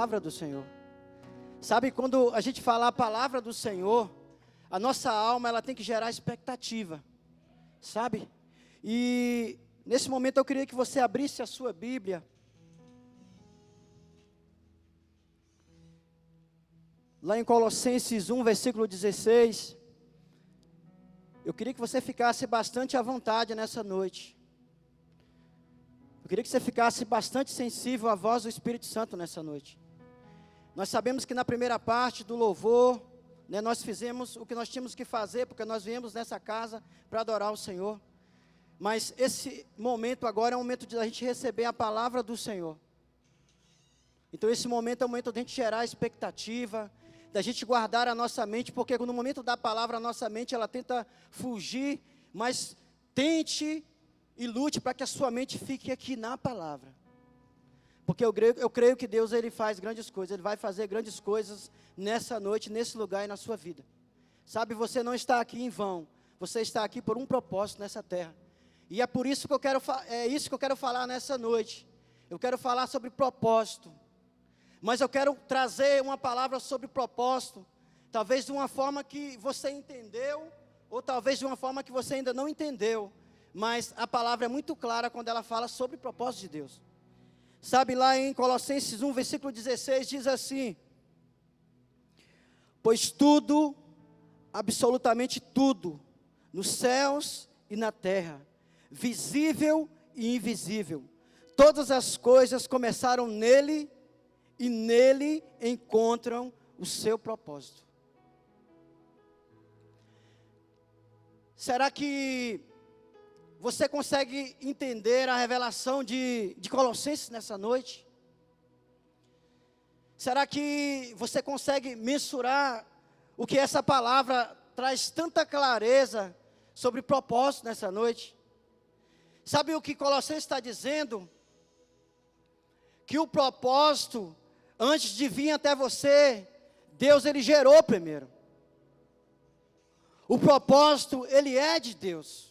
palavra do Senhor. Sabe, quando a gente fala a palavra do Senhor, a nossa alma, ela tem que gerar expectativa, sabe? E nesse momento eu queria que você abrisse a sua Bíblia. Lá em Colossenses 1, versículo 16. Eu queria que você ficasse bastante à vontade nessa noite. Eu queria que você ficasse bastante sensível à voz do Espírito Santo nessa noite. Nós sabemos que na primeira parte do louvor, nós fizemos o que nós tínhamos que fazer, porque nós viemos nessa casa para adorar o Senhor. Mas esse momento agora é um momento de a gente receber a palavra do Senhor. Então esse momento é o momento de a gente gerar expectativa, da gente guardar a nossa mente, porque no momento da palavra a nossa mente ela tenta fugir, mas tente e lute para que a sua mente fique aqui na palavra. Porque eu creio que Deus ele faz grandes coisas, Ele vai fazer grandes coisas nessa noite, nesse lugar e na sua vida. Sabe, você não está aqui em vão, você está aqui por um propósito nessa terra. E é por isso que isso que eu quero falar nessa noite. Eu quero falar sobre propósito. Mas eu quero trazer uma palavra sobre propósito, talvez de uma forma que você entendeu, ou talvez de uma forma que você ainda não entendeu. Mas a palavra é muito clara quando ela fala sobre o propósito de Deus. Sabe, lá em Colossenses 1, versículo 16, diz assim: pois tudo, absolutamente tudo, nos céus e na terra, visível e invisível, todas as coisas começaram nele, e nele encontram o seu propósito. Será que você consegue entender a revelação de Colossenses nessa noite? Será que você consegue mensurar o que essa palavra traz tanta clareza sobre propósito nessa noite? Sabe o que Colossenses está dizendo? Que o propósito, antes de vir até você, Deus ele gerou primeiro. O propósito, ele é de Deus.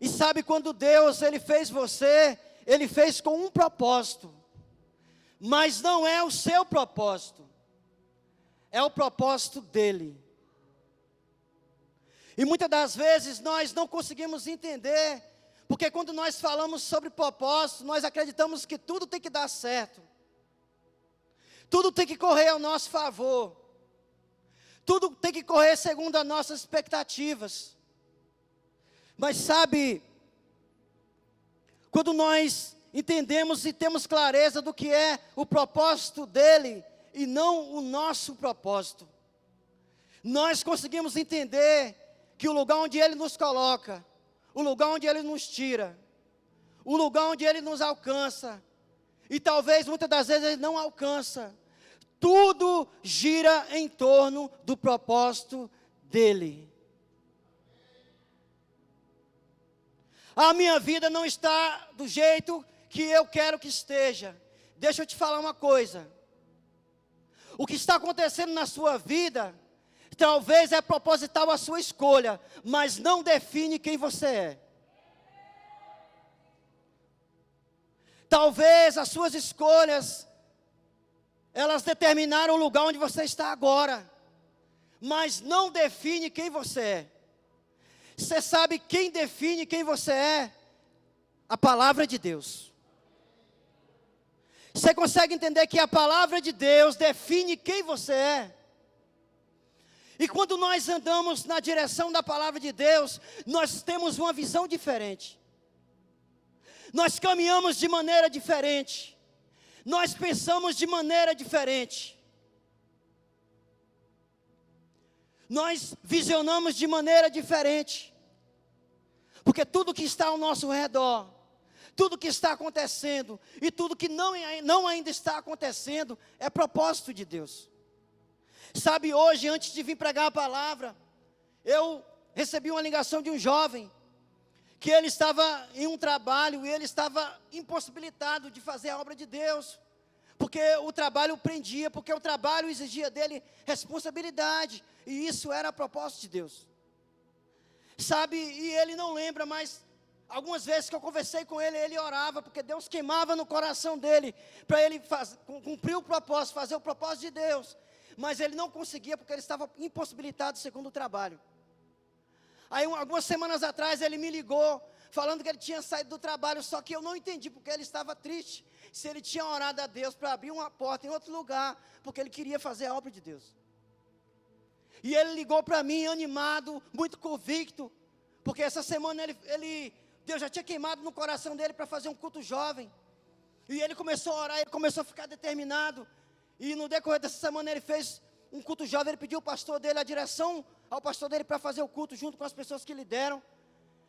E sabe, quando Deus ele fez você, Ele fez com um propósito. Mas não é o seu propósito, é o propósito dEle. E muitas das vezes nós não conseguimos entender, porque quando nós falamos sobre propósito, nós acreditamos que tudo tem que dar certo. Tudo tem que correr ao nosso favor. Tudo tem que correr segundo as nossas expectativas. Mas sabe, quando nós entendemos e temos clareza do que é o propósito dEle e não o nosso propósito, nós conseguimos entender que o lugar onde Ele nos coloca, o lugar onde Ele nos tira, o lugar onde Ele nos alcança, e talvez muitas das vezes Ele não alcança, tudo gira em torno do propósito dEle. A minha vida não está do jeito que eu quero que esteja. Deixa eu te falar uma coisa. O que está acontecendo na sua vida, talvez é proposital a sua escolha, mas não define quem você é. Talvez as suas escolhas, elas determinaram o lugar onde você está agora, mas não define quem você é. Você sabe quem define quem você é? A palavra de Deus. Você consegue entender que a palavra de Deus define quem você é? E quando nós andamos na direção da palavra de Deus, nós temos uma visão diferente. Nós caminhamos de maneira diferente. Nós pensamos de maneira diferente. Nós visionamos de maneira diferente. Porque tudo que está ao nosso redor, tudo que está acontecendo, e tudo que não ainda está acontecendo, é propósito de Deus. Sabe, hoje, antes de vir pregar a palavra, eu recebi uma ligação de um jovem, que ele estava em um trabalho, e ele estava impossibilitado de fazer a obra de Deus, porque o trabalho o prendia, porque o trabalho exigia dele responsabilidade, e isso era a propósito de Deus. Sabe, e ele não lembra, mas Algumas vezes que eu conversei com ele, ele orava, porque Deus queimava no coração dele, para ele cumprir o propósito, fazer o propósito de Deus. Mas ele não conseguia, porque ele estava impossibilitado segundo o trabalho. Aí, algumas semanas atrás, ele me ligou, falando que ele tinha saído do trabalho, só que eu não entendi, porque ele estava triste, se ele tinha orado a Deus para abrir uma porta em outro lugar, porque ele queria fazer a obra de Deus. E ele ligou para mim, animado, muito convicto, porque essa semana Deus já tinha queimado no coração dele para fazer um culto jovem. E ele começou a orar, ele começou a ficar determinado. E no decorrer dessa semana ele fez um culto jovem, ele pediu ao pastor dele, a direção ao pastor dele para fazer o culto junto com as pessoas que lideram.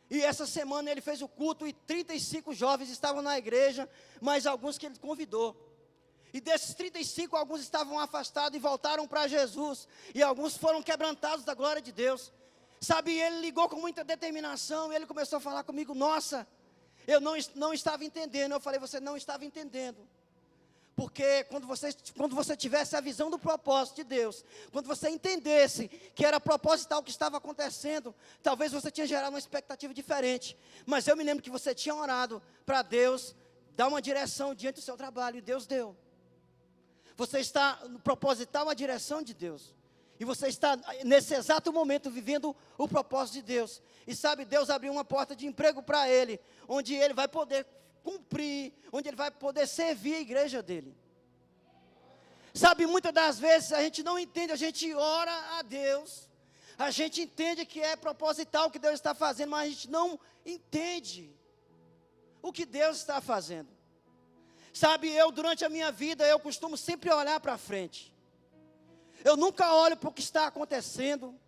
E essa semana ele fez o culto e 35 jovens estavam na igreja, mas alguns que ele convidou. E desses 35, alguns estavam afastados e voltaram para Jesus. E alguns foram quebrantados da glória de Deus. Sabe, ele ligou com muita determinação, e ele começou a falar comigo, nossa, eu não estava entendendo. Eu falei, você não estava entendendo. Porque quando você tivesse a visão do propósito de Deus, quando você entendesse que era proposital o que estava acontecendo, talvez você tinha gerado uma expectativa diferente. Mas eu me lembro que você tinha orado para Deus dar uma direção diante do seu trabalho, e Deus deu. Você está no proposital a direção de Deus. E você está, nesse exato momento, vivendo o propósito de Deus. E sabe, Deus abriu uma porta de emprego para ele, onde ele vai poder cumprir, onde ele vai poder servir a igreja dele. Sabe, muitas das vezes a gente não entende, a gente ora a Deus, a gente entende que é proposital o que Deus está fazendo, mas a gente não entende o que Deus está fazendo. Sabe, durante a minha vida, eu costumo sempre olhar para frente. Eu nunca olho para o que está acontecendo.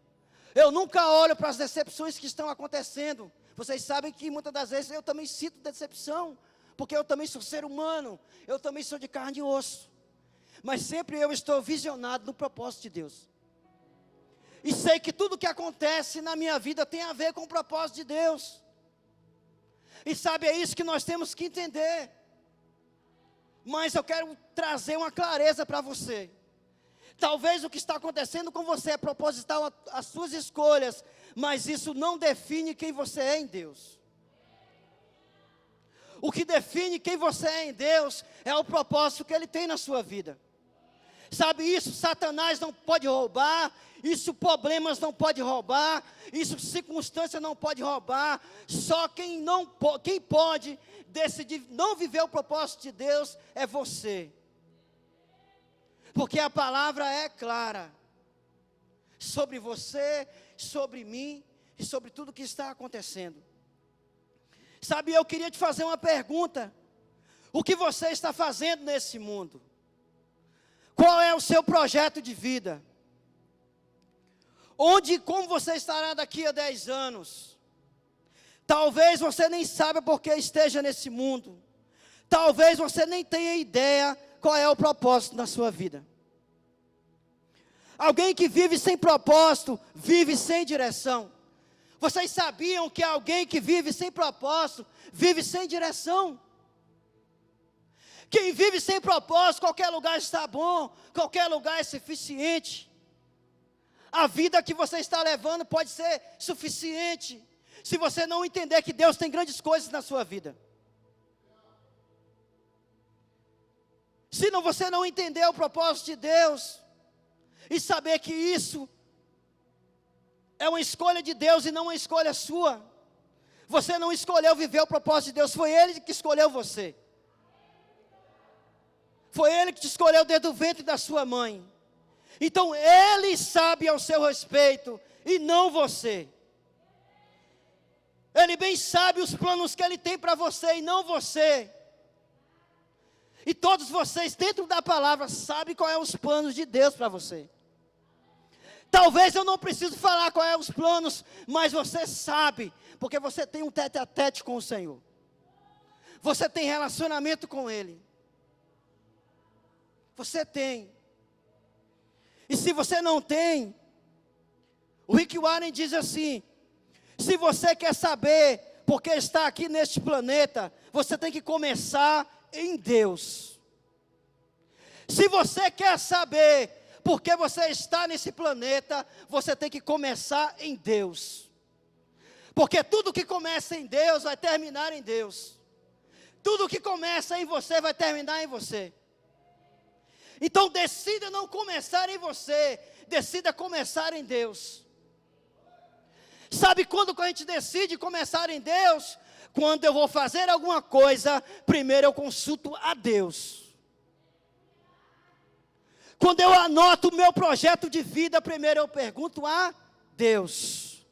Eu nunca olho para as decepções que estão acontecendo. Vocês sabem que muitas das vezes eu também sinto decepção, porque eu também sou ser humano, eu também sou de carne e osso. Mas sempre eu estou visionado no propósito de Deus. E sei que tudo que acontece na minha vida tem a ver com o propósito de Deus. E sabe, é isso que nós temos que entender. Mas eu quero trazer uma clareza para você. Talvez o que está acontecendo com você é proposital às suas escolhas, mas isso não define quem você é em Deus. O que define quem você é em Deus é o propósito que Ele tem na sua vida. Sabe, isso Satanás não pode roubar, isso problemas não pode roubar, isso circunstância não pode roubar. Só quem pode decidir não viver o propósito de Deus é você. Porque a palavra é clara sobre você, sobre mim e sobre tudo que está acontecendo. Sabe, eu queria te fazer uma pergunta. O que você está fazendo nesse mundo? Qual é o seu projeto de vida? Onde e como você estará daqui a 10 anos? Talvez você nem saiba por que esteja nesse mundo. Talvez você nem tenha ideia qual é o propósito da sua vida. Alguém que vive sem propósito, vive sem direção. Vocês sabiam que alguém que vive sem propósito, vive sem direção? Quem vive sem propósito, qualquer lugar está bom, qualquer lugar é suficiente. A vida que você está levando pode ser suficiente, se você não entender que Deus tem grandes coisas na sua vida. Se você não entender o propósito de Deus, e saber que isso é uma escolha de Deus e não uma escolha sua. Você não escolheu viver o propósito de Deus, foi Ele que escolheu você. Foi Ele que te escolheu desde o ventre da sua mãe. Então Ele sabe ao seu respeito e não você. Ele bem sabe os planos que Ele tem para você e não você. E todos vocês dentro da palavra sabem qual é os planos de Deus para você. Talvez eu não precise falar qual é os planos, mas você sabe, porque você tem um tete-a-tete com o Senhor. Você tem relacionamento com Ele. Você tem. E se você não tem, o Rick Warren diz assim: se você quer saber por que está aqui neste planeta, você tem que começar em Deus. Se você quer saber por que você está nesse planeta, você tem que começar em Deus. Porque tudo que começa em Deus vai terminar em Deus. Tudo que começa em você vai terminar em você. Então decida não começar em você, decida começar em Deus. Sabe quando a gente decide começar em Deus? Quando eu vou fazer alguma coisa, primeiro eu consulto a Deus. Quando eu anoto o meu projeto de vida, primeiro eu pergunto a Deus.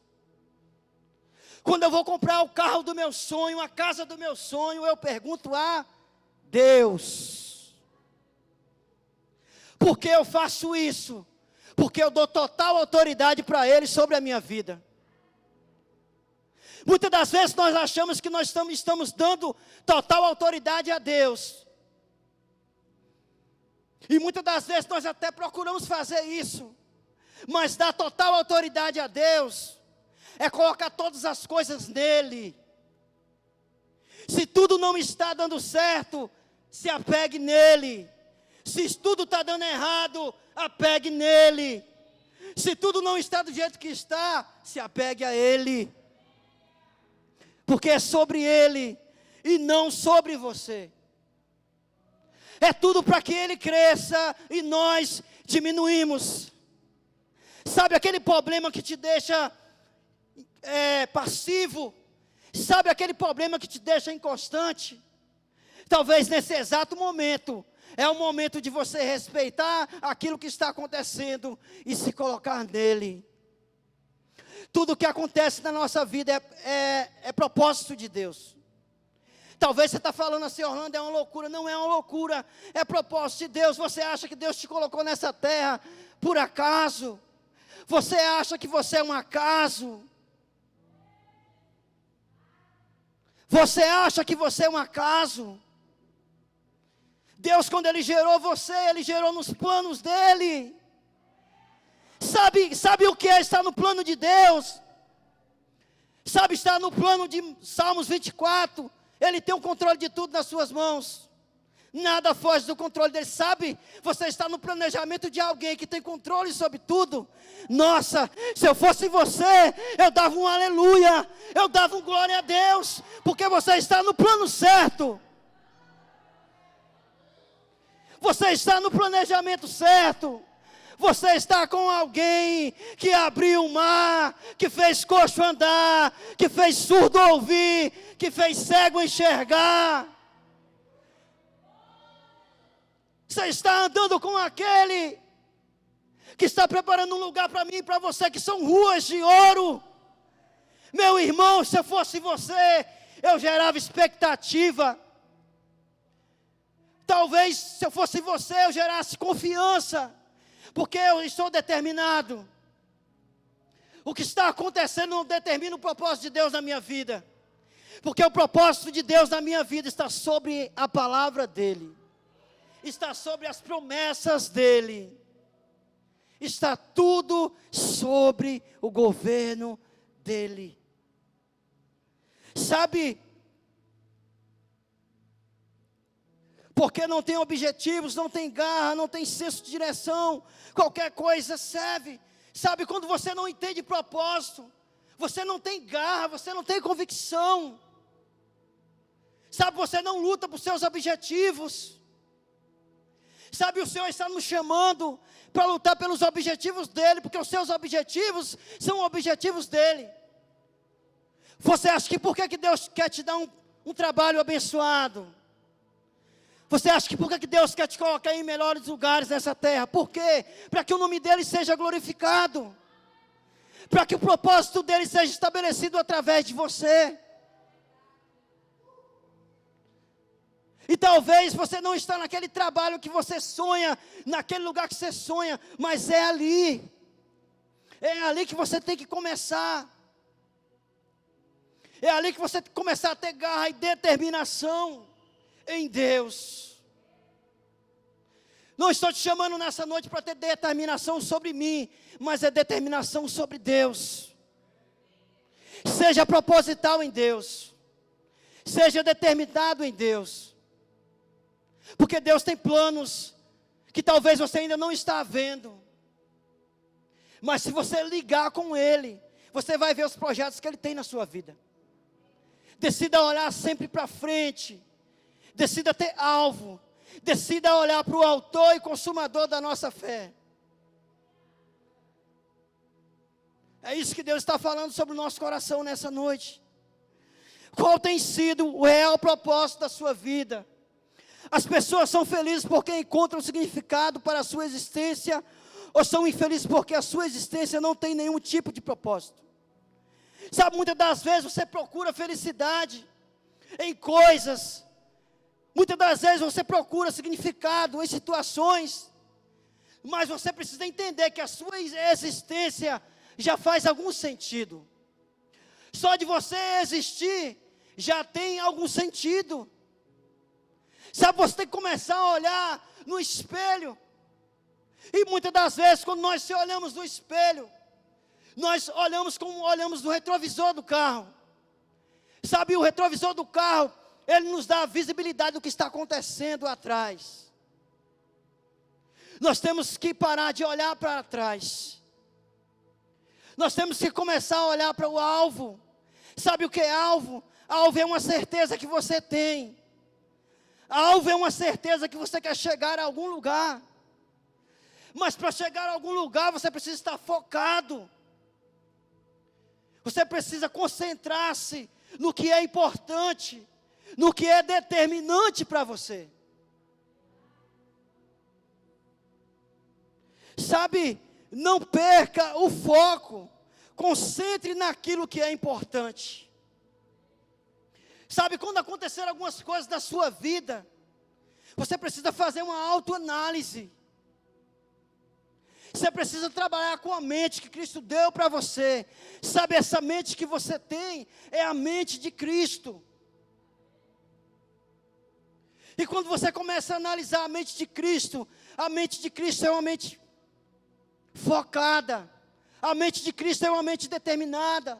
Quando eu vou comprar o carro do meu sonho, a casa do meu sonho, eu pergunto a Deus. Por que eu faço isso? Porque eu dou total autoridade para Ele sobre a minha vida. Muitas das vezes nós achamos que nós estamos dando total autoridade a Deus. E muitas das vezes nós até procuramos fazer isso. Mas dar total autoridade a Deus é colocar todas as coisas nele. Se tudo não está dando certo, se apegue nele. Se tudo está dando errado, apegue nele. Se tudo não está do jeito que está, se apegue a ele. Porque é sobre ele e não sobre você. É tudo para que ele cresça e nós diminuímos. Sabe aquele problema que te deixa passivo? Sabe aquele problema que te deixa inconstante? Talvez nesse exato momento, é o momento de você respeitar aquilo que está acontecendo e se colocar nele. Tudo que acontece na nossa vida é propósito de Deus. Talvez você está falando assim, Orlando, é uma loucura. Não é uma loucura, é propósito de Deus. Você acha que Deus te colocou nessa terra por acaso? Você acha que você é um acaso? Você acha que você é um acaso? Deus, quando Ele gerou você, Ele gerou nos planos dEle. Sabe o que é estar no plano de Deus? Sabe estar no plano de Salmos 24? Ele tem o controle de tudo nas suas mãos. Nada foge do controle dele. Sabe, você está no planejamento de alguém que tem controle sobre tudo. Nossa, se eu fosse você, eu dava um aleluia, eu dava um glória a Deus, porque você está no plano certo. Você está no planejamento certo. Você está com alguém que abriu o mar, que fez coxo andar, que fez surdo ouvir, que fez cego enxergar. Você está andando com aquele que está preparando um lugar para mim e para você, que são ruas de ouro. Meu irmão, se eu fosse você, eu gerava expectativa. Talvez, se eu fosse você, eu gerasse confiança. Porque eu estou determinado. O que está acontecendo não determina o propósito de Deus na minha vida. Porque o propósito de Deus na minha vida está sobre a palavra dEle. Está sobre as promessas dEle. Está tudo sobre o governo dEle. Sabe? Porque não tem objetivos, não tem garra, não tem senso de direção, qualquer coisa serve. Sabe, quando você não entende propósito, você não tem garra, você não tem convicção. Sabe, você não luta por seus objetivos. Sabe, o Senhor está nos chamando para lutar pelos objetivos dEle, porque os seus objetivos são objetivos dEle. Você acha que por que Deus quer te dar um trabalho abençoado? Você acha que por que Deus quer te colocar em melhores lugares nessa terra? Por quê? Para que o nome dEle seja glorificado. Para que o propósito dEle seja estabelecido através de você. E talvez você não está naquele trabalho que você sonha, naquele lugar que você sonha, mas é ali. É ali que você tem que começar. É ali que você tem que começar a ter garra e determinação em Deus. Não estou te chamando nessa noite para ter determinação sobre mim, mas é determinação sobre Deus. Seja proposital em Deus. Seja determinado em Deus. Porque Deus tem planos que talvez você ainda não está vendo. Mas se você ligar com Ele, você vai ver os projetos que Ele tem na sua vida. Decida olhar sempre para frente. Decida ter alvo. Decida olhar para o autor e consumador da nossa fé. É isso que Deus está falando sobre o nosso coração nessa noite. Qual tem sido o real propósito da sua vida? As pessoas são felizes porque encontram significado para a sua existência, ou são infelizes porque a sua existência não tem nenhum tipo de propósito? Sabe, muitas das vezes você procura felicidade em coisas, muitas das vezes você procura significado em situações, mas você precisa entender que a sua existência já faz algum sentido. Só de você existir já tem algum sentido. Sabe, você tem que começar a olhar no espelho. E muitas das vezes, quando nós se olhamos no espelho, nós olhamos como olhamos no retrovisor do carro. Sabe, o retrovisor do carro, ele nos dá a visibilidade do que está acontecendo atrás. Nós temos que parar de olhar para trás. Nós temos que começar a olhar para o alvo. Sabe o que é alvo? Alvo é uma certeza que você tem. Alvo é uma certeza que você quer chegar a algum lugar. Mas para chegar a algum lugar, você precisa estar focado. Você precisa concentrar-se no que é importante, no que é determinante para você. Sabe, não perca o foco. Concentre naquilo que é importante. Sabe, quando acontecer algumas coisas na sua vida, você precisa fazer uma autoanálise. Você precisa trabalhar com a mente que Cristo deu para você. Sabe, essa mente que você tem é a mente de Cristo. E quando você começa a analisar a mente de Cristo é uma mente focada. A mente de Cristo é uma mente determinada.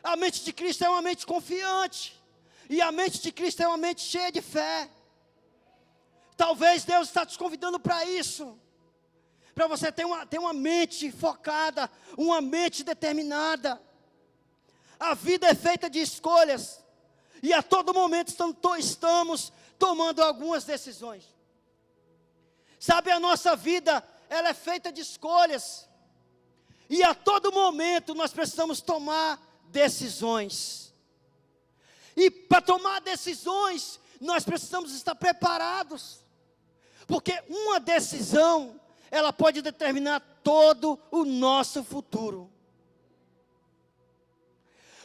A mente de Cristo é uma mente confiante. E a mente de Cristo é uma mente cheia de fé. Talvez Deus está te convidando para isso. Para você ter uma mente focada, uma mente determinada. A vida é feita de escolhas. E a todo momento estamos tomando algumas decisões. Sabe, a nossa vida, ela é feita de escolhas. E a todo momento nós precisamos tomar decisões. E para tomar decisões, nós precisamos estar preparados. Porque uma decisão, ela pode determinar todo o nosso futuro.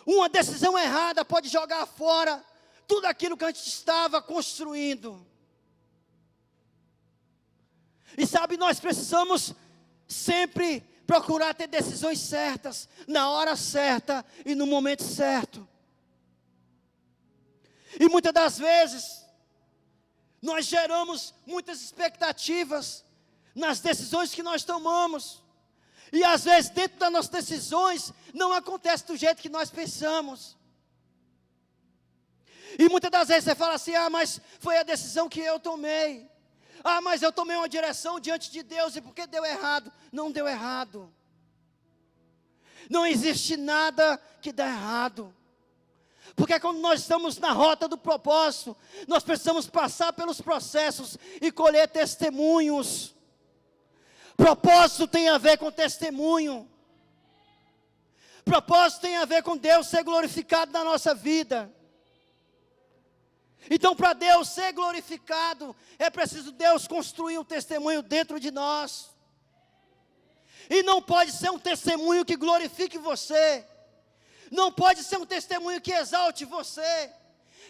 Uma decisão errada pode jogar fora tudo aquilo que a gente estava construindo. E sabe, nós precisamos sempre procurar ter decisões certas, na hora certa e no momento certo. E muitas das vezes, nós geramos muitas expectativas nas decisões que nós tomamos. E às vezes, dentro das nossas decisões, não acontece do jeito que nós pensamos. E muitas das vezes você fala assim: mas foi a decisão que eu tomei. Mas eu tomei uma direção diante de Deus, e por que deu errado? Não deu errado. Não existe nada que dá errado. Porque quando nós estamos na rota do propósito, nós precisamos passar pelos processos e colher testemunhos. Propósito tem a ver com testemunho. Propósito tem a ver com Deus ser glorificado na nossa vida. Então, para Deus ser glorificado, é preciso Deus construir um testemunho dentro de nós. E não pode ser um testemunho que glorifique você. Não pode ser um testemunho que exalte você.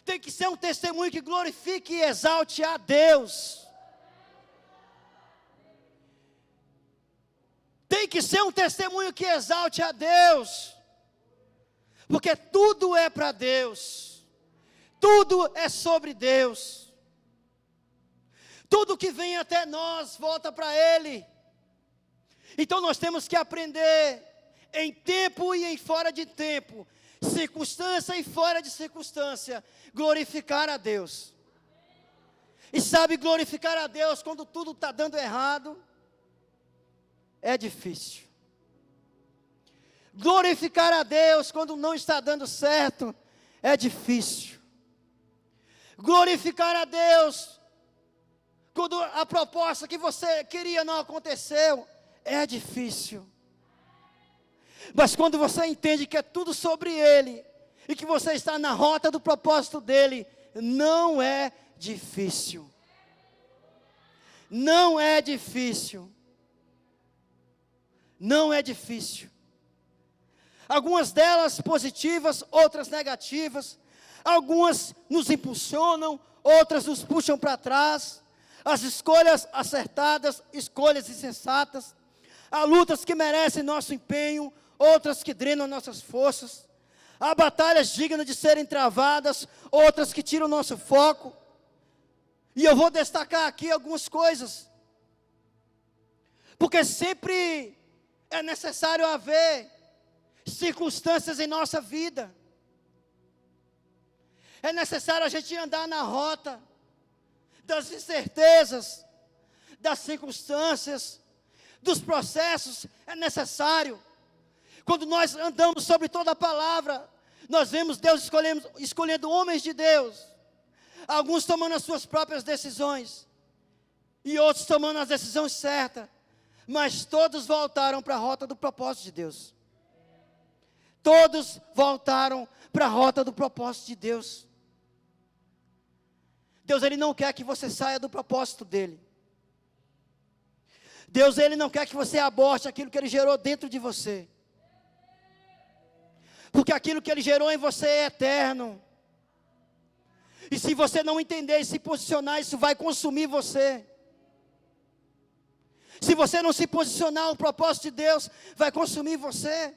Tem que ser um testemunho que glorifique e exalte a Deus. Tem que ser um testemunho que exalte a Deus. Porque tudo é para Deus. Tudo é sobre Deus. Tudo que vem até nós volta para Ele. Então nós temos que aprender, em tempo e em fora de tempo, circunstância e fora de circunstância, glorificar a Deus. E sabe, glorificar a Deus quando tudo está dando errado, é difícil. Glorificar a Deus quando não está dando certo é difícil. Glorificar a Deus quando a proposta que você queria não aconteceu é difícil. Mas quando você entende que é tudo sobre Ele e que você está na rota do propósito dEle, não é difícil. Não é difícil. Não é difícil. Algumas delas positivas, outras negativas. Algumas nos impulsionam, outras nos puxam para trás. As escolhas acertadas, escolhas insensatas. Há lutas que merecem nosso empenho, outras que drenam nossas forças. Há batalhas dignas de serem travadas, outras que tiram nosso foco. E eu vou destacar aqui algumas coisas. Porque sempre é necessário haver circunstâncias em nossa vida. É necessário a gente andar na rota das incertezas, das circunstâncias, dos processos. É necessário. Quando nós andamos sobre toda a palavra, nós vemos Deus escolhendo homens de Deus. Alguns tomando as suas próprias decisões, e outros tomando as decisões certas. Mas todos voltaram para a rota do propósito de Deus. Todos voltaram para a rota do propósito de Deus. Deus, Ele não quer que você saia do propósito dEle. Deus, Ele não quer que você aborte aquilo que Ele gerou dentro de você. Porque aquilo que Ele gerou em você é eterno. E se você não entender e se posicionar, isso vai consumir você. Se você não se posicionar no propósito de Deus, vai consumir você.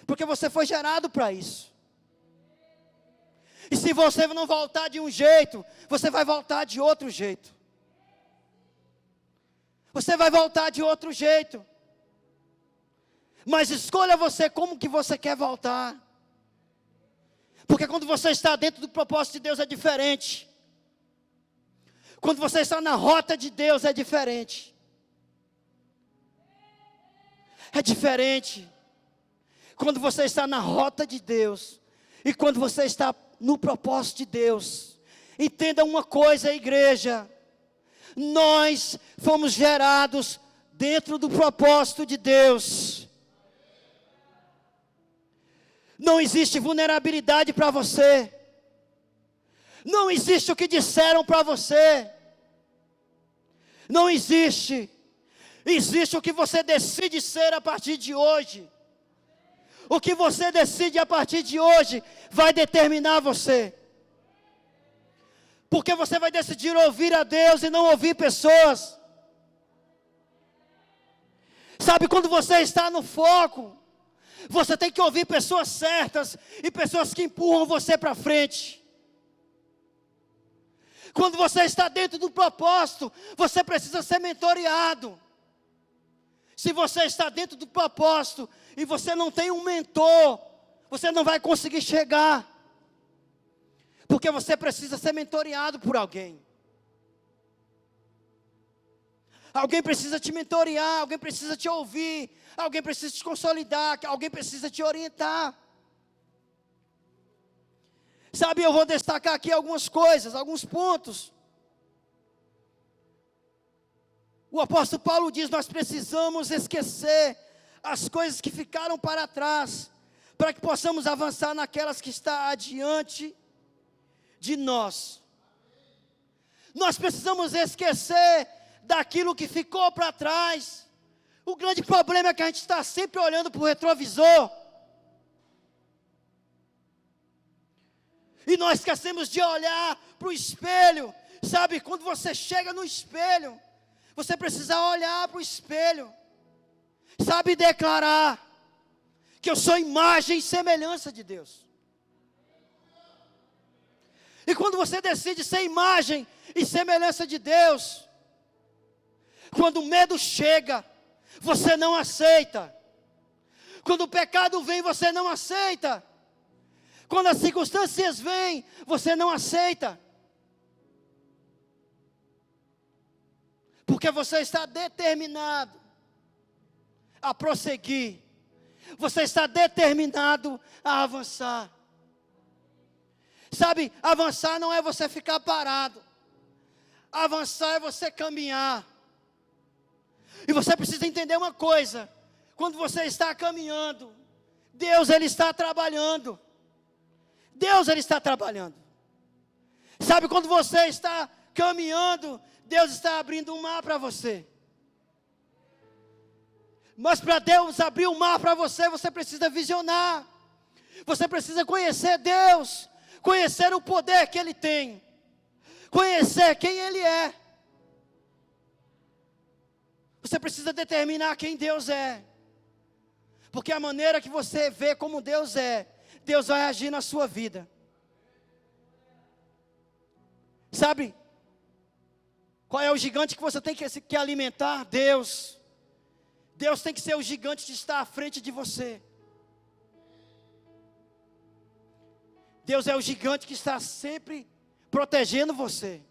Porque você foi gerado para isso. E se você não voltar de um jeito, você vai voltar de outro jeito. Você vai voltar de outro jeito. Mas escolha você como que você quer voltar. Porque quando você está dentro do propósito de Deus é diferente. Quando você está na rota de Deus é diferente. É diferente. Quando você está na rota de Deus e quando você está no propósito de Deus. Entenda uma coisa, igreja. Nós fomos gerados dentro do propósito de Deus. Não existe vulnerabilidade para você. Não existe o que disseram para você. Não existe. Existe o que você decide ser a partir de hoje. O que você decide a partir de hoje vai determinar você. Porque você vai decidir ouvir a Deus e não ouvir pessoas. Sabe, quando você está no foco, você tem que ouvir pessoas certas e pessoas que empurram você para frente. Quando você está dentro do propósito, você precisa ser mentoreado. Se você está dentro do propósito e você não tem um mentor, você não vai conseguir chegar. Porque você precisa ser mentoreado por alguém. Alguém precisa te mentorear, alguém precisa te ouvir, alguém precisa te consolidar, alguém precisa te orientar. Sabe, eu vou destacar aqui algumas coisas, alguns pontos. O apóstolo Paulo diz: nós precisamos esquecer as coisas que ficaram para trás, para que possamos avançar naquelas que estão adiante de nós. Nós precisamos esquecer daquilo que ficou para trás. O grande problema é que a gente está sempre olhando para o retrovisor. E nós esquecemos de olhar para o espelho. Sabe, quando você chega no espelho, você precisa olhar para o espelho. Sabe, declarar que eu sou imagem e semelhança de Deus. E quando você decide ser imagem e semelhança de Deus, quando o medo chega, você não aceita. Quando o pecado vem, você não aceita. Quando as circunstâncias vêm, você não aceita. Porque você está determinado a prosseguir, Você está determinado a avançar. Sabe, avançar não é você ficar parado. Avançar é você caminhar. E você precisa entender uma coisa. Quando você está caminhando, Deus, Ele está trabalhando. Deus, Ele está trabalhando. Sabe, quando você está caminhando, Deus está abrindo um mar para você. Mas para Deus abrir um mar para você, você precisa visionar. Você precisa conhecer Deus. Conhecer o poder que Ele tem. Conhecer quem Ele é. Você precisa determinar quem Deus é. Porque a maneira que você vê como Deus é, Deus vai agir na sua vida. Sabe? Qual é o gigante que você tem que alimentar? Deus. Deus tem que ser o gigante que está à frente de você. Deus é o gigante que está sempre protegendo você.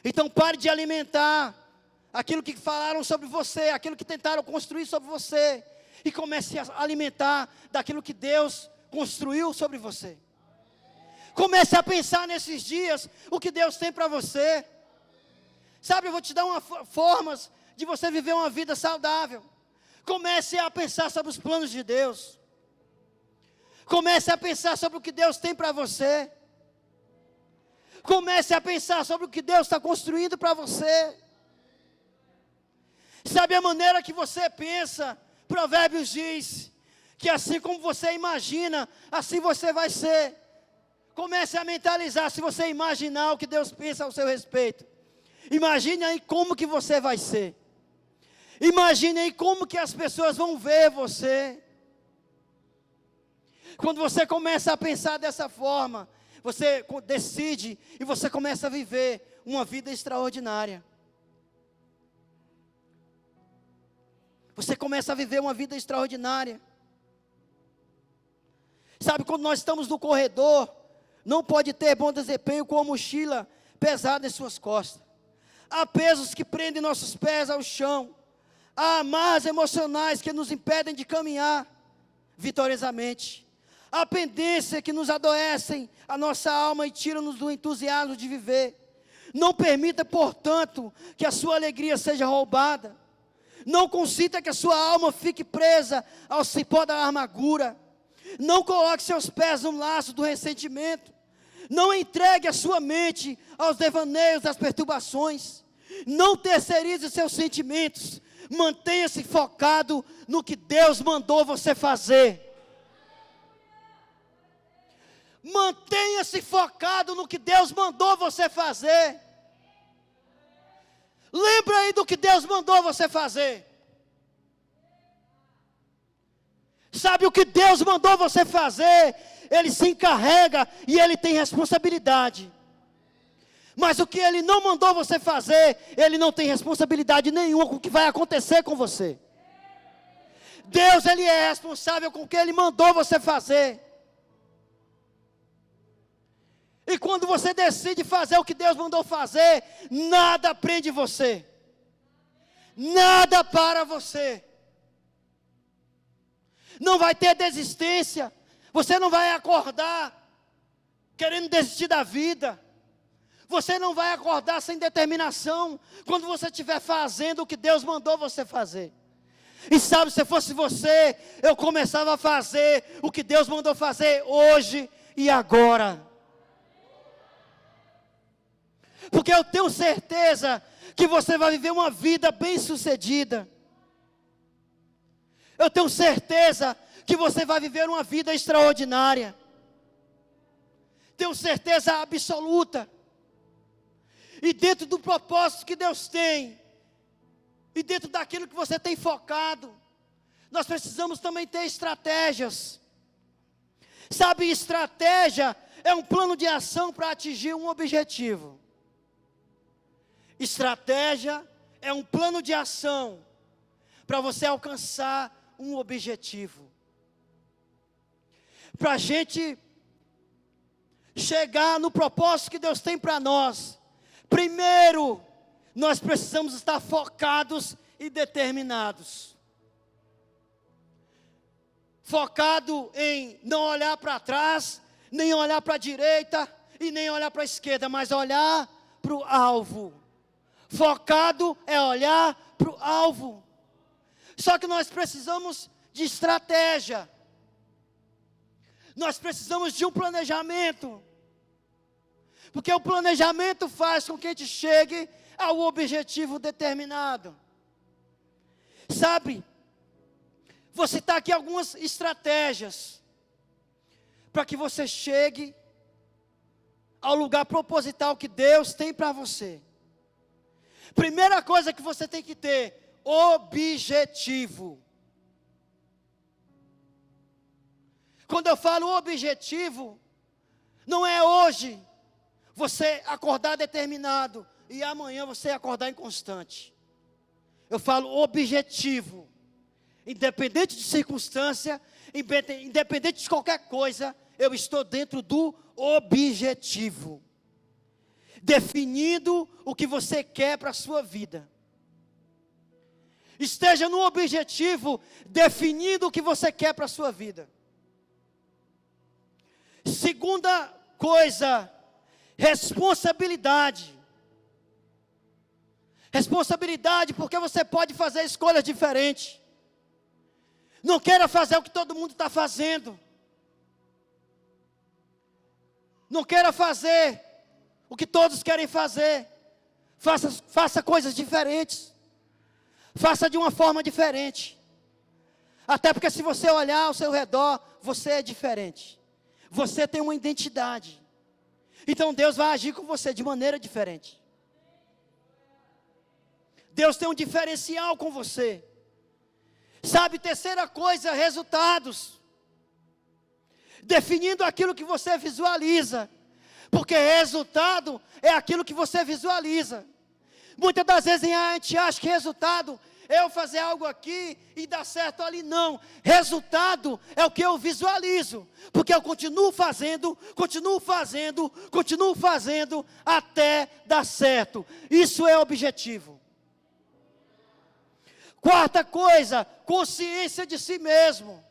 Então pare de alimentar aquilo que falaram sobre você, aquilo que tentaram construir sobre você, e comece a alimentar daquilo que Deus construiu sobre você. Comece a pensar nesses dias o que Deus tem para você. Sabe, eu vou te dar formas de você viver uma vida saudável. Comece a pensar sobre os planos de Deus. Comece a pensar sobre o que Deus tem para você. Comece a pensar sobre o que Deus está construindo para você. Sabe a maneira que você pensa? Provérbios diz que assim como você imagina, assim você vai ser. Comece a mentalizar, se você imaginar o que Deus pensa ao seu respeito. Imagine aí como que você vai ser. Imagine aí como que as pessoas vão ver você. Quando você começa a pensar dessa forma, você decide e você começa a viver uma vida extraordinária. Você começa a viver uma vida extraordinária. Sabe, quando nós estamos no corredor, não pode ter bom desempenho com a mochila pesada em suas costas. Há pesos que prendem nossos pés ao chão. Há amarras emocionais que nos impedem de caminhar vitoriosamente. Há pendências que nos adoecem a nossa alma e tiram-nos do entusiasmo de viver. Não permita, portanto, que a sua alegria seja roubada. Não consinta que a sua alma fique presa ao cipó da amargura. Não coloque seus pés no laço do ressentimento. Não entregue a sua mente aos devaneios das perturbações. Não terceirize seus sentimentos. Mantenha-se focado no que Deus mandou você fazer. Mantenha-se focado no que Deus mandou você fazer. Lembra aí do que Deus mandou você fazer. Sabe o que Deus mandou você fazer? Ele se encarrega e Ele tem responsabilidade. Mas o que Ele não mandou você fazer, Ele não tem responsabilidade nenhuma com o que vai acontecer com você. Deus, Ele é responsável com o que Ele mandou você fazer. E quando você decide fazer o que Deus mandou fazer, nada prende você. Nada para você. Não vai ter desistência. Você não vai acordar querendo desistir da vida. Você não vai acordar sem determinação quando você estiver fazendo o que Deus mandou você fazer. E sabe, se fosse você, eu começava a fazer o que Deus mandou fazer hoje e agora. Porque eu tenho certeza que você vai viver uma vida bem-sucedida. Eu tenho certeza que você vai viver uma vida extraordinária. Tenho certeza absoluta. E dentro do propósito que Deus tem, e dentro daquilo que você tem focado, nós precisamos também ter estratégias. Sabe, estratégia é um plano de ação para atingir um objetivo. Estratégia é um plano de ação para você alcançar um objetivo. Para a gente chegar no propósito que Deus tem para nós, primeiro, nós precisamos estar focados e determinados. focado em não olhar para trás, nem olhar para a direita e nem olhar para a esquerda, mas olhar para o alvo. Focado é olhar para o alvo. Só que nós precisamos de estratégia. Nós precisamos de um planejamento. Porque o planejamento faz com que a gente chegue ao objetivo determinado. Sabe, vou citar aqui algumas estratégias para que você chegue ao lugar proposital que Deus tem para você. Primeira coisa que você tem que ter: objetivo. Quando eu falo objetivo, não é hoje você acordar determinado e amanhã você acordar inconstante. Eu falo objetivo. Independente de circunstância, independente de qualquer coisa, eu estou dentro do objetivo. Definindo o que você quer para a sua vida. Esteja no objetivo, definindo o que você quer para a sua vida. Segunda coisa, responsabilidade. Responsabilidade, porque você pode fazer escolhas diferentes. Não queira fazer o que todo mundo está fazendo. Não queira fazer o que todos querem fazer. Faça coisas diferentes. Faça de uma forma diferente. Até porque se você olhar ao seu redor, você é diferente. Você tem uma identidade. Então Deus vai agir com você de maneira diferente. Deus tem um diferencial com você. Sabe, terceira coisa, resultados. Definindo aquilo que você visualiza. Porque resultado é aquilo que você visualiza. Muitas das vezes a gente acha que resultado é eu fazer algo aqui e dar certo ali. Não, resultado é o que eu visualizo. Porque eu continuo fazendo até dar certo. Isso é objetivo. Quarta coisa, consciência de si mesmo.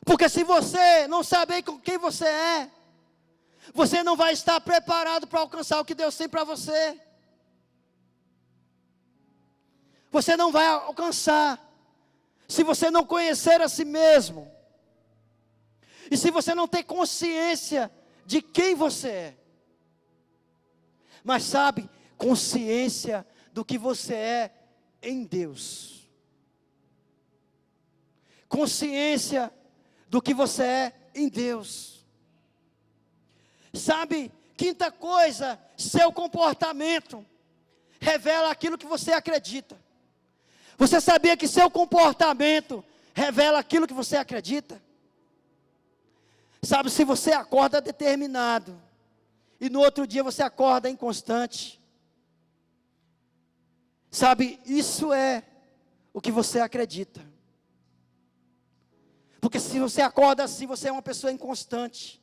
Porque se você não saber com quem você é, você não vai estar preparado para alcançar o que Deus tem para você. Você não vai alcançar se você não conhecer a si mesmo. E se você não ter consciência de quem você é. Mas sabe, consciência do que você é em Deus. Consciência do que você é em Deus. Sabe, quinta coisa, seu comportamento revela aquilo que você acredita. Você sabia que seu comportamento revela aquilo que você acredita? Sabe, se você acorda determinado e no outro dia você acorda inconstante, sabe, isso é o que você acredita. Porque se você acorda assim, você é uma pessoa inconstante.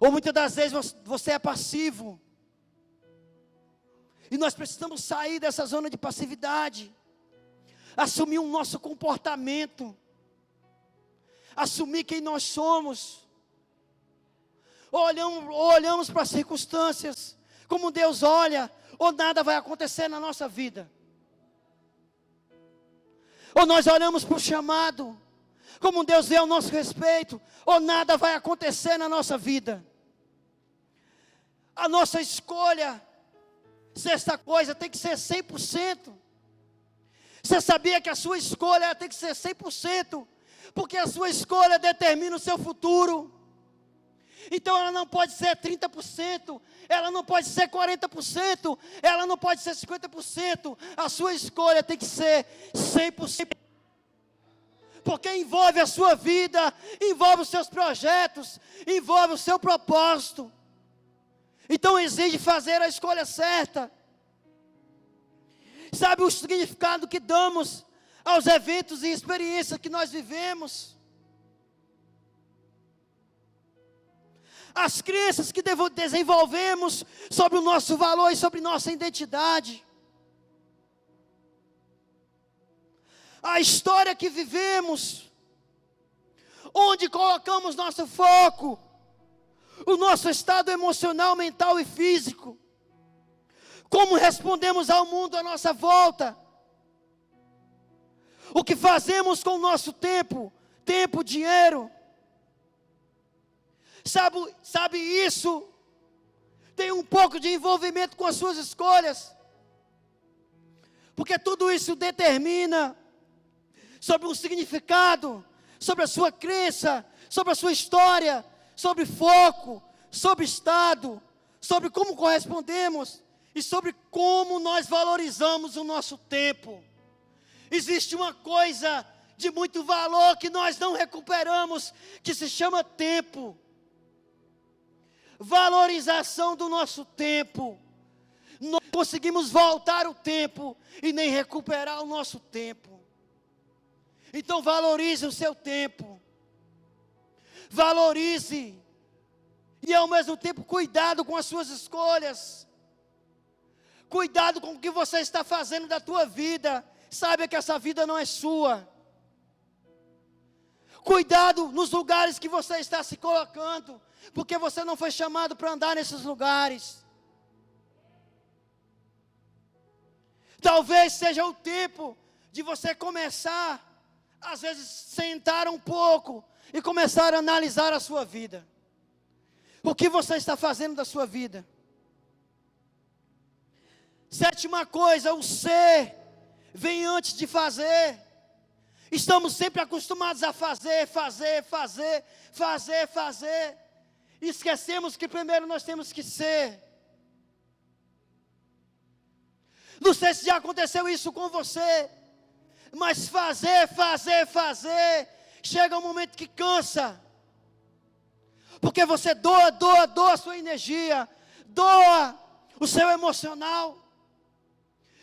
Ou muitas das vezes você é passivo. E nós precisamos sair dessa zona de passividade. Assumir o nosso comportamento. Assumir quem nós somos. Olhamos para as circunstâncias como Deus olha, ou nada vai acontecer na nossa vida. Ou nós olhamos para o chamado, como Deus vê ao nosso respeito, ou nada vai acontecer na nossa vida. A nossa escolha, sexta coisa, tem que ser 100%. Você sabia que a sua escolha tem que ser 100%? Porque a sua escolha determina o seu futuro. Então ela não pode ser 30%, ela não pode ser 40%, ela não pode ser 50%. A sua escolha tem que ser 100%. Porque envolve a sua vida, envolve os seus projetos, envolve o seu propósito. Então exige fazer a escolha certa. Sabe o significado que damos aos eventos e experiências que nós vivemos? As crenças que desenvolvemos sobre o nosso valor e sobre nossa identidade. a história que vivemos, onde colocamos nosso foco, o nosso estado emocional, mental e físico, como respondemos ao mundo à nossa volta, o que fazemos com o nosso tempo, dinheiro. Sabe isso tem um pouco de envolvimento com as suas escolhas, porque tudo isso determina sobre um significado, sobre a sua crença, sobre a sua história, sobre foco, sobre estado, sobre como correspondemos e sobre como nós valorizamos o nosso tempo. Existe uma coisa de muito valor que nós não recuperamos, que se chama tempo. Valorização do nosso tempo. Não conseguimos voltar o tempo e nem recuperar o nosso tempo. Então valorize o seu tempo. Valorize. E ao mesmo tempo cuidado com as suas escolhas. Cuidado com o que você está fazendo da tua vida. Saiba que essa vida não é sua. Cuidado nos lugares que você está se colocando, porque você não foi chamado para andar nesses lugares. Talvez seja o tempo de você começar, às vezes sentar um pouco e começar a analisar a sua vida. O que você está fazendo da sua vida? Sétima coisa, o ser vem antes de fazer. Estamos sempre acostumados a fazer. Esquecemos que primeiro nós temos que ser. Não sei se já aconteceu isso com você, mas fazer, chega um momento que cansa. Porque você doa a sua energia, doa o seu emocional.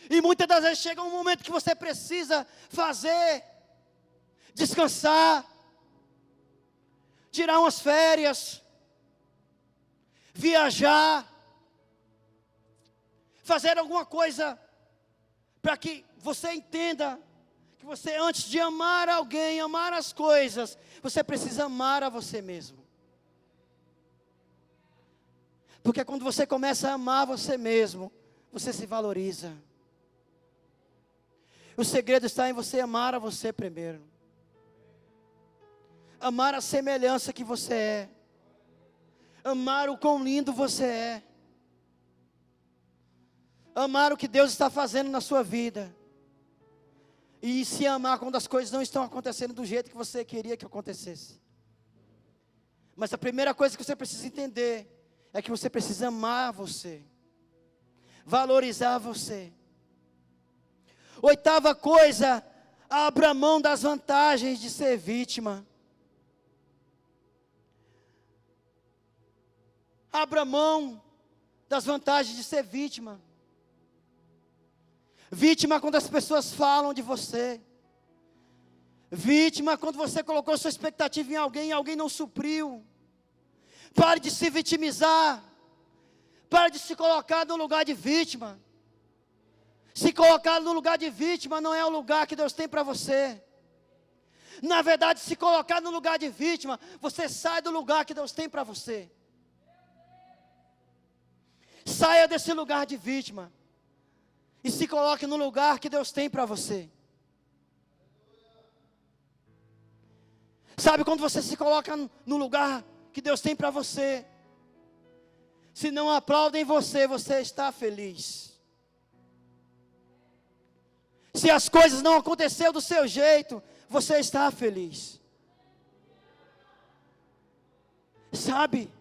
E muitas das vezes chega um momento que você precisa fazer, descansar, tirar umas férias, viajar, fazer alguma coisa para que você entenda que você, antes de amar alguém, amar as coisas, você precisa amar a você mesmo. Porque quando você começa a amar você mesmo, você se valoriza. O segredo está em você amar a você primeiro. Amar a semelhança que você é. Amar o quão lindo você é. Amar o que Deus está fazendo na sua vida. E se amar quando as coisas não estão acontecendo do jeito que você queria que acontecesse. Mas a primeira coisa que você precisa entender é que você precisa amar você. Valorizar você. Oitava coisa, abra mão das vantagens de ser vítima. Abra mão das vantagens de ser vítima. Vítima quando as pessoas falam de você. Vítima quando você colocou sua expectativa em alguém e alguém não supriu. Pare de se vitimizar. Pare de se colocar no lugar de vítima. Se colocar no lugar de vítima não é o lugar que Deus tem para você. Na verdade, se colocar no lugar de vítima, você sai do lugar que Deus tem para você. Saia desse lugar de vítima e se coloque no lugar que Deus tem para você. Sabe quando você se coloca no lugar que Deus tem para você? Se não aplaudem você, você está feliz. Se as coisas não aconteceram do seu jeito, você está feliz. Sabe?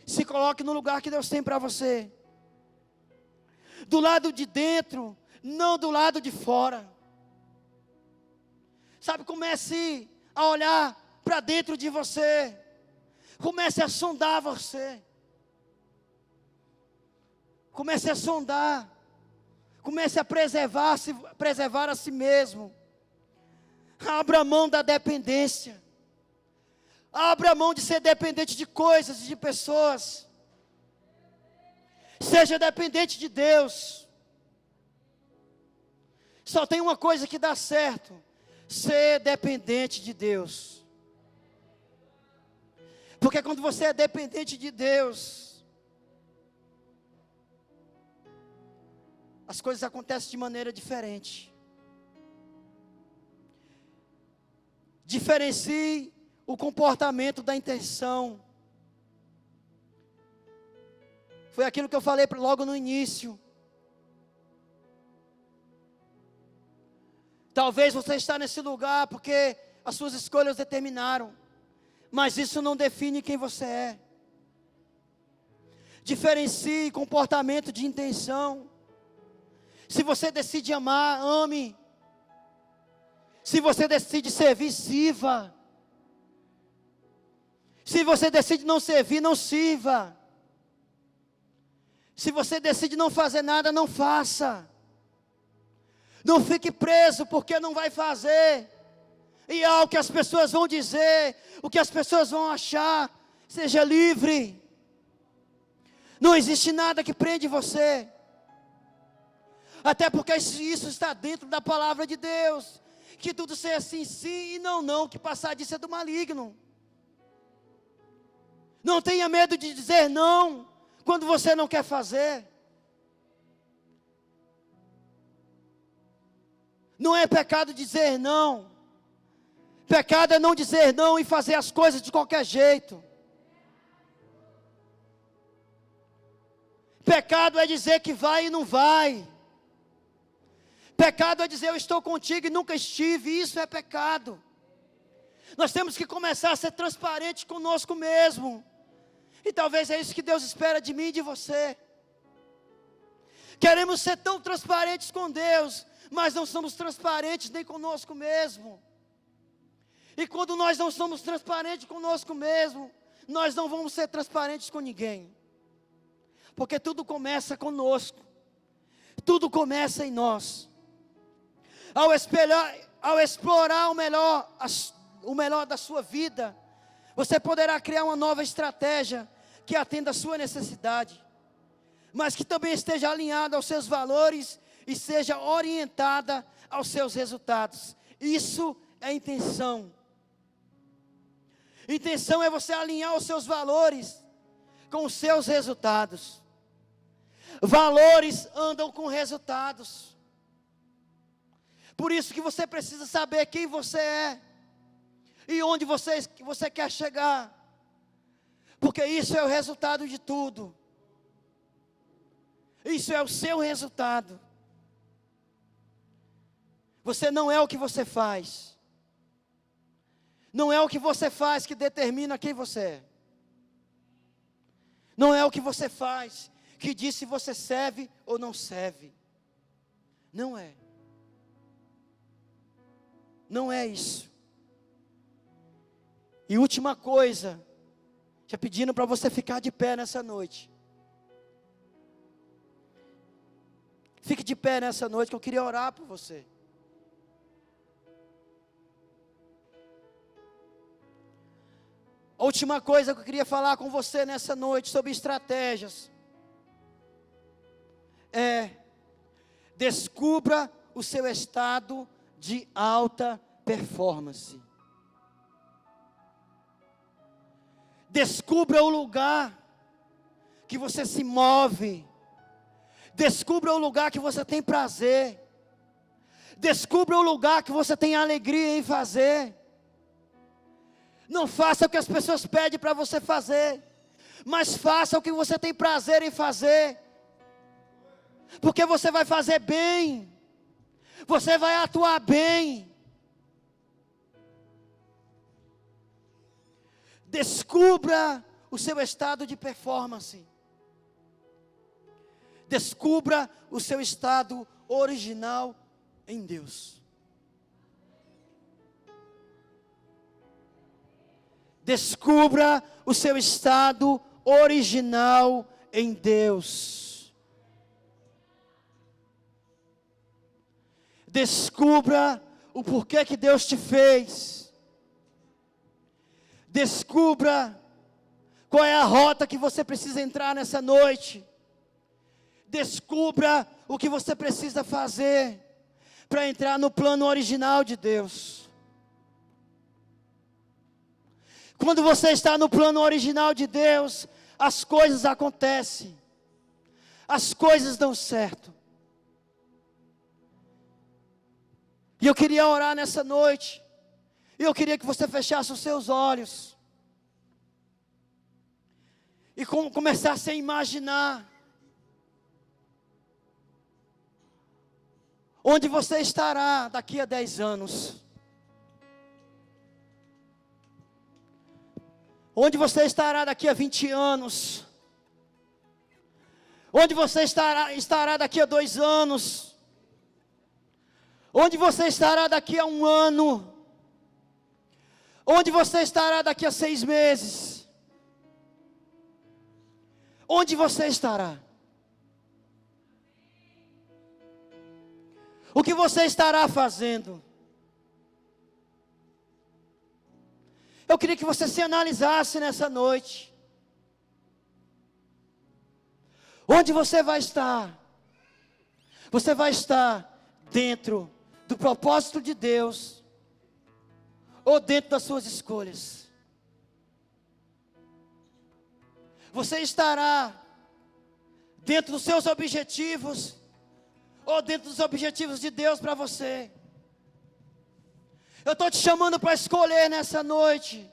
Se coloque no lugar que Deus tem para você. Do lado de dentro, não do lado de fora. Sabe, comece a olhar para dentro de você. Comece a sondar você. Comece a sondar. Comece a preservar a si mesmo. Abra mão da dependência. Abra mão de ser dependente de coisas e de pessoas. Seja dependente de Deus. Só tem uma coisa que dá certo: ser dependente de Deus. Porque quando você é dependente de Deus, as coisas acontecem de maneira diferente. Diferencie o comportamento da intenção. Foi aquilo que eu falei logo no início. Talvez você está nesse lugar porque as suas escolhas determinaram, mas isso não define quem você é. Diferencie comportamento de intenção. Se você decide amar, ame. Se você decide servir, sirva. Se você decide não servir, não sirva. Se você decide não fazer nada, não faça. Não fique preso porque não vai fazer. E ao que as pessoas vão dizer, o que as pessoas vão achar, seja livre. Não existe nada que prende você. Até porque isso está dentro da palavra de Deus. Que tudo seja sim, sim e não, não. Que passar disso é do maligno. Não tenha medo de dizer não quando você não quer fazer. Não é pecado dizer não. Pecado é não dizer não e fazer as coisas de qualquer jeito. Pecado é dizer que vai e não vai. Pecado é dizer eu estou contigo e nunca estive. Isso é pecado. Nós temos que começar a ser transparente conosco mesmo. E talvez é isso que Deus espera de mim e de você. Queremos ser tão transparentes com Deus, mas não somos transparentes nem conosco mesmo. E quando nós não somos transparentes conosco mesmo, nós não vamos ser transparentes com ninguém. Porque tudo começa conosco. Tudo começa em nós. Ao explorar o melhor da sua vida, você poderá criar uma nova estratégia que atenda a sua necessidade, mas que também esteja alinhada aos seus valores e seja orientada aos seus resultados. Isso é intenção. Intenção é você alinhar os seus valores com os seus resultados. Valores andam com resultados. Por isso que você precisa saber quem você é e onde você quer chegar. Porque isso é o resultado de tudo. Isso é o seu resultado. Você não é o que você faz. Não é o que você faz que determina quem você é. Não é o que você faz que diz se você serve ou não serve. Não é. Não é isso. E última coisa, já pedindo para você ficar de pé nessa noite. Fique de pé nessa noite que eu queria orar por você. A última coisa que eu queria falar com você nessa noite sobre estratégias é: descubra o seu estado de alta performance. Descubra o lugar que você se move. Descubra o lugar que você tem prazer. Descubra o lugar que você tem alegria em fazer. Não faça o que as pessoas pedem para você fazer, mas faça o que você tem prazer em fazer. Porque você vai fazer bem. Você vai atuar bem. Descubra o seu estado de performance. Descubra o seu estado original em Deus. Descubra o seu estado original em Deus. Descubra o porquê que Deus te fez. Descubra qual é a rota que você precisa entrar nessa noite. Descubra o que você precisa fazer. para entrar no plano original de Deus. Quando você está no plano original de Deus, as coisas acontecem, as coisas dão certo. E eu queria orar nessa noite, e eu queria que você fechasse os seus olhos, e começasse a imaginar, onde você estará daqui a 10 anos. Onde você estará daqui a 20 anos. Onde você estará daqui a 2 anos. Onde você estará daqui a 1 ano. Onde você estará daqui a 6 meses. Onde você estará? O que você estará fazendo? Eu queria que você se analisasse nessa noite. Onde você vai estar? Você vai estar dentro do propósito de Deus, ou dentro das suas escolhas? Você estará dentro dos seus objetivos, ou dentro dos objetivos de Deus para você? Eu estou te chamando para escolher nessa noite.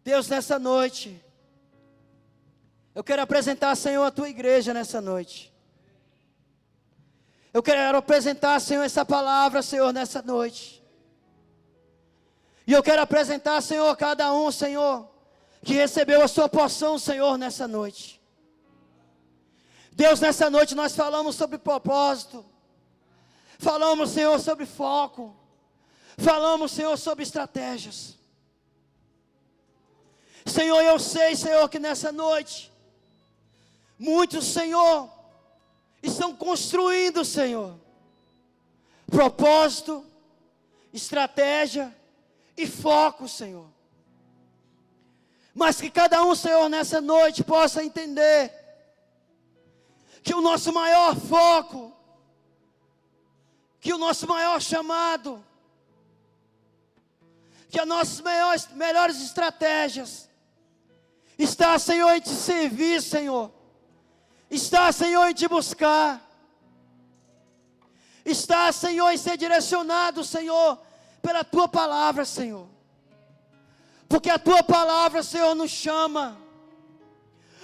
Deus, nessa noite, eu quero apresentar, Senhor, a tua igreja nessa noite. Eu quero apresentar, Senhor, essa palavra, Senhor, nessa noite. E eu quero apresentar, Senhor, cada um, Senhor, que recebeu a sua porção, Senhor, nessa noite. Deus, nessa noite nós falamos sobre propósito. Falamos, Senhor, sobre foco. Falamos, Senhor, sobre estratégias. Senhor, eu sei, Senhor, que nessa noite muitos, Senhor, estão construindo, Senhor, propósito, estratégia e foco, Senhor. Mas que cada um, Senhor, nessa noite possa entender que o nosso maior foco, que o nosso maior chamado, que as nossas melhores estratégias está, Senhor, em te servir, Senhor. Está, Senhor, em te buscar. Está, Senhor, em ser direcionado, Senhor, pela tua palavra, Senhor. Porque a tua palavra, Senhor, nos chama.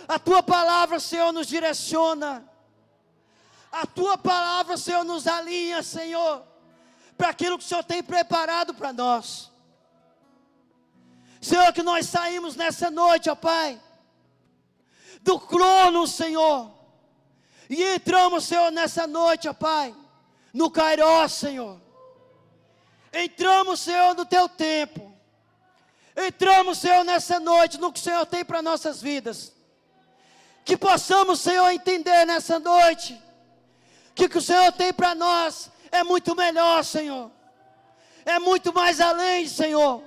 A tua palavra, Senhor, nos direciona. A tua palavra, Senhor, nos alinha, Senhor, para aquilo que o Senhor tem preparado para nós. Senhor, que nós saímos nessa noite, ó Pai, do crono, Senhor, e entramos, Senhor, nessa noite, ó Pai, no Kairos, Senhor. Entramos, Senhor, no teu tempo. Entramos, Senhor, nessa noite, no que o Senhor tem para nossas vidas. Que possamos, Senhor, entender nessa noite que o que o Senhor tem para nós é muito melhor, Senhor. É muito mais além, Senhor.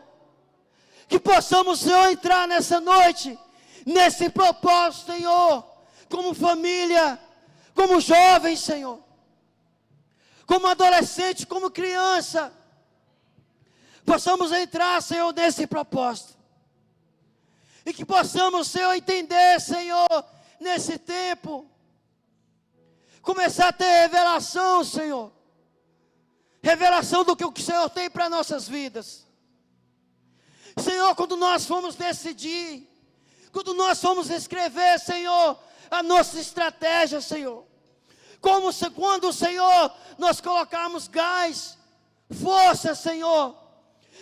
Que possamos, Senhor, entrar nessa noite, nesse propósito, Senhor, como família, como jovem, Senhor, como adolescente, como criança. Possamos entrar, Senhor, nesse propósito. E que possamos, Senhor, entender, Senhor, nesse tempo, começar a ter revelação, Senhor. Revelação do que o Senhor tem para nossas vidas. Senhor, quando nós fomos decidir, quando nós fomos escrever, Senhor, a nossa estratégia, Senhor. Quando, Senhor, nós colocarmos gás, força, Senhor,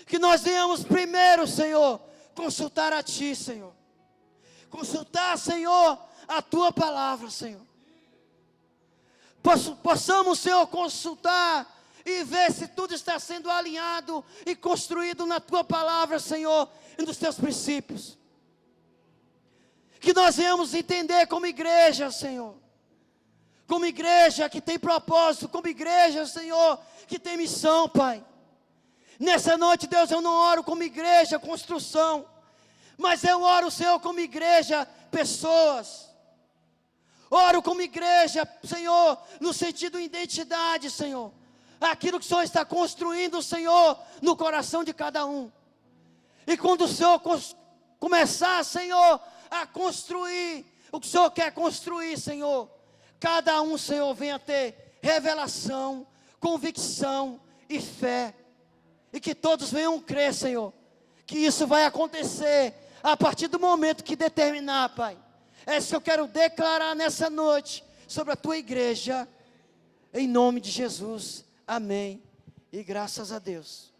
que nós venhamos primeiro, Senhor, consultar a Ti, Senhor. Consultar, Senhor, a Tua palavra, Senhor. Possamos, Senhor, consultar e ver se tudo está sendo alinhado e construído na Tua palavra, Senhor, e nos Teus princípios. Que nós venhamos entender como igreja, Senhor, como igreja que tem propósito, como igreja, Senhor, que tem missão, Pai. Nessa noite, Deus, eu não oro como igreja, construção, mas eu oro, Senhor, como igreja, pessoas. Oro como igreja, Senhor, no sentido de identidade, Senhor. Aquilo que o Senhor está construindo, Senhor, no coração de cada um. E quando o Senhor começar, Senhor, a construir o que o Senhor quer construir, Senhor, cada um, Senhor, venha ter revelação, convicção e fé. E que todos venham crer, Senhor, que isso vai acontecer a partir do momento que determinar, Pai. É isso que eu quero declarar nessa noite sobre a tua igreja, em nome de Jesus. Amém. E graças a Deus.